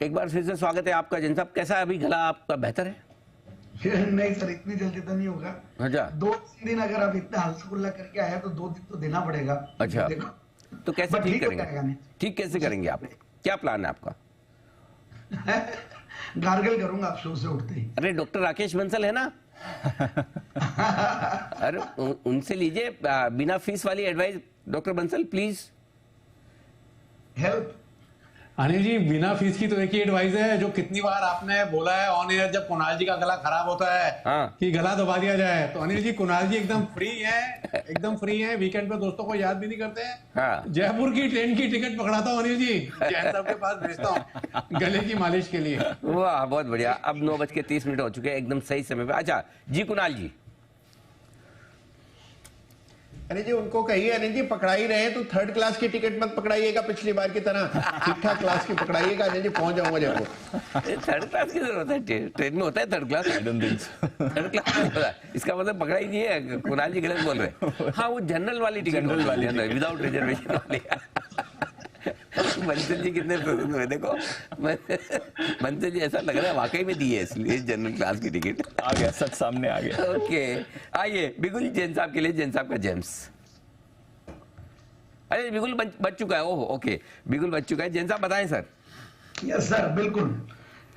एक बार फिर से स्वागत है आपका जैन साहब। कैसा है अभी गला आपका, बेहतर है? नहीं सर, इतनी जल्दी तो नहीं होगा। अच्छा, 2-3 दिन अगर आप इतना हल्सगुल्ला करके आए तो 2 दिन तो देना पड़ेगा। अच्छा। देखो, तो कैसे बट ठीक ठीक हो करेंगे? जाएगा नहीं। ठीक कैसे करेंगे आप? क्या प्लान है आपका? गार्गल करूंगा आप शो से उठते ही। अरे डॉक्टर राकेश बंसल है ना? अरे उनसे लीजिए बिना फीस वाली advice. Doctor Bansal please help. Anil ji, बिना फीस की तो एक ही एडवाइस है जो कितनी बार आपने बोला है ऑन एयर, जब कुणाल जी का गला खराब होता है कि गला दबा दिया जाए। तो अनिल जी, कुणाल जी एकदम फ्री है, एकदम फ्री है। वीकेंड पे दोस्तों को याद भी नहीं करते हैं। जयपुर की ट्रेन की टिकट पकड़ाता हूँ अनिल जी, जैन साहब के पास भेजता हूँ गले की मालिश के लिए। वाह, बहुत बढ़िया। अब 9:30 हो चुके हैं, एकदम सही समय पे। अच्छा जी, कुणाल जी। अनिल जी, उनको कहिए अनिल जी, पकड़ा ही रहे तो थर्ड क्लास की टिकट मत पकड़ाइएगा पिछली बार की तरह, ठीक ठाक क्लास की पकड़ाइएगा। अनिल जी, पहुंच जाऊंगा जयपुर। थर्ड क्लास की जरूरत है? ट्रेन में होता है थर्ड क्लास? थर्ड क्लास नहीं होता, इसका मतलब पकड़ा ही नहीं है। कुणाल जी गलत बोल रहे हैं। हाँ, वो जनरल वाली टिकट, जनरल वाली विदाउट रिजर्वेशन वाली। बंसल जी कितने प्रसन्न हुए, देखो। बंसल जी ऐसा लग रहा है वाकई में दी है इसलिए जनरल क्लास की टिकट। आ गया, सच सामने आ गया। ओके, आइए बिगुल जैन साहब के लिए जैन साहब का जेम्स। अरे बिगुल बच चुका है। ओह ओके, बिगुल बच चुका है। जैन साहब बताएं सर। यस सर, बिल्कुल।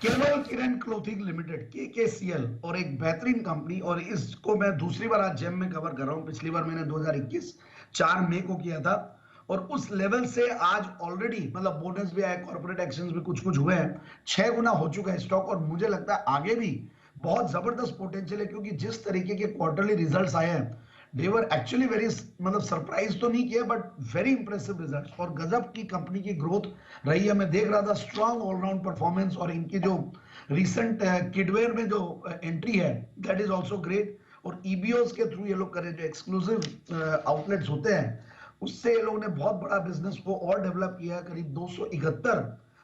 केवल किरण क्लोथिंग लिमिटेड KKCL और एक बेहतरीन कंपनी, और इसको मैं दूसरी बार आज जेम में कवर कर रहा हूं। पिछली बार मैंने 2021 4 मई को किया था, और उस लेवल से आज ऑलरेडी मतलब बोनस भी आया, कॉर्पोरेट एक्शंस भी कुछ हुए हैं, 6 गुना हो चुका है स्टॉक। और मुझे लगता है आगे भी बहुत जबरदस्त पोटेंशियल है, क्योंकि जिस तरीके के क्वार्टरली रिजल्ट्स आए हैं, दे वर एक्चुअली वेरी, मतलब सरप्राइज तो नहीं किया बट वेरी इंप्रेसिव रिजल्ट्स, और गजब की कंपनी की ग्रोथ रही है। मैं देख रहा था स्ट्रॉन्ग ऑलराउंड परफॉर्मेंस, और इनकी जो रिसेंट किडवेयर में जो एंट्री है दैट इज ऑल्सो ग्रेट। और ईबीओस के थ्रू ये लोग करें, जो एक्सक्लूसिव आउटलेट्स होते हैं, उससे ये लोगों ने बहुत बड़ा बिजनेस को और डेवलप किया है। करीब 271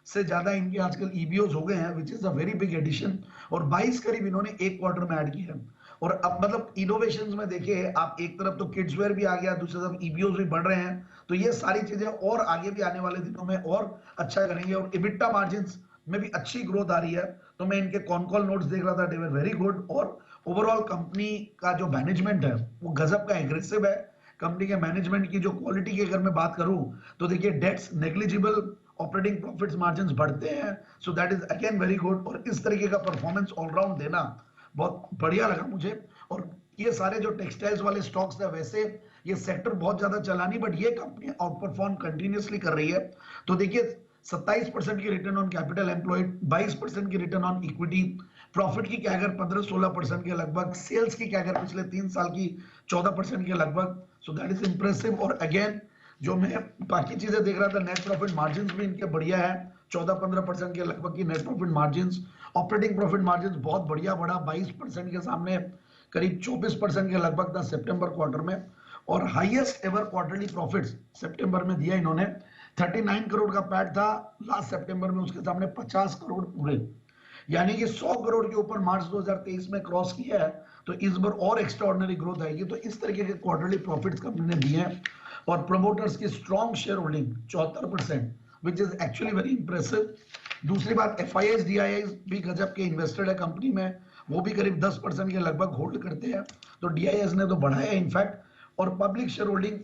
से ज्यादा इनके आजकल ईबीओस हो गए हैं, which is a very big addition. और 22 करीब इन्होंने एक क्वार्टर में ऐड किया है। और अब मतलब इनोवेशंस में देखिए आप, एक तरफ तो किड्स वेयर भी आ गया, दूसरी तरफ ईबीओस भी बढ़ रहे हैं। तो ये सारी चीजें और आगे भी आने वाले दिनों में और अच्छा करेंगे। और इबिटा मार्जिन्स में भी अच्छी ग्रोथ आ रही है। तो मैं इनके कॉल नोट्स देख रहा था, दे वर वेरी गुड। और ओवरऑल कंपनी का जो मैनेजमेंट है वो गजब का एग्रेसिव है। कंपनी के मैनेजमेंट की जो क्वालिटी की अगर मैं बात करूं तो देखिए, debts negligible, operating profits margins बढ़ते हैं, so that is again very good. और इस तरीके का परफॉर्मेंस ऑलराउंड देना बहुत बढ़िया लगा मुझे। और ये सारे जो टेक्सटाइल्स वाले स्टॉक्स थे, वैसे ये सेक्टर बहुत ज्यादा चला नहीं, बट ये कंपनी आउट परफॉर्म कंटिन्यूसली कर रही है। तो देखिए, 27% की रिटर्न ऑन कैपिटल एम्प्लॉयड, 22% की रिटर्न ऑन इक्विटी, प्रॉफिट की कैगर 15-16% के लगभग, सेल्स की कैगर पिछले 3 साल की 14% के लगभग। सो दैट इज इंप्रेसिव। और अगेन जो मैं बाकी चीजें देख रहा था, नेट प्रॉफिट मार्जिन भी इनके बढ़िया है, 14-15% के लगभग की net profit margin. Operating profit margin बहुत बढ़िया बढ़ा, 22% के सामने करीब 24% के लगभग था सितंबर क्वार्टर में। और हाईएस्ट एवर क्वार्टरली प्रॉफिट्स सितंबर में दिया इन्होंने। 39 करोड़ का पैट था लास्ट सितंबर में, उसके सामने 50 करोड़ पूरे, यानी कि 100 करोड़ के ऊपर मार्च 2023 में क्रॉस किया है। तो इस बार और एक्स्ट्रा ऑर्डिनरी ग्रोथ आएगी। तो इस तरीके के क्वार्टरली प्रॉफिट्स कंपनी ने दिए हैं। और प्रमोटर्स की strong share holding 74%, which is actually very impressive. दूसरी बात, FIIs DIIs भी गजब के इन्वेस्टेड है कंपनी में, वो भी करीब 10% के लगभग होल्ड करते हैं। तो DIIs ने तो बढ़ाया है इनफैक्ट। और पब्लिक शेयर होल्डिंग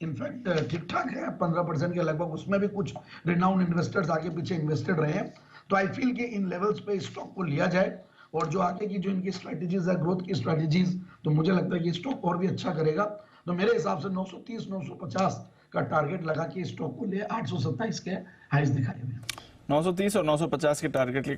इनफैक्ट ठीक ठाक है, 15% के लगभग, उसमें भी कुछ रिनाउंड इन्वेस्टर्स आगे पीछे इन्वेस्टेड रहे हैं। तो आई फील कि इन लेवल्स पे स्टॉक को लिया जाए। और जो आगे की जो इनकी स्ट्रेटेजीज है, ग्रोथ की स्ट्रेटेजीज, तो मुझे लगता है कि स्टॉक और भी अच्छा करेगा। तो मेरे हिसाब से 930-950 का टारगेट लगा कि स्टॉक को ले, 827 के हाइज दिखाए हुए हैं। 930 और 950 के टारगेट के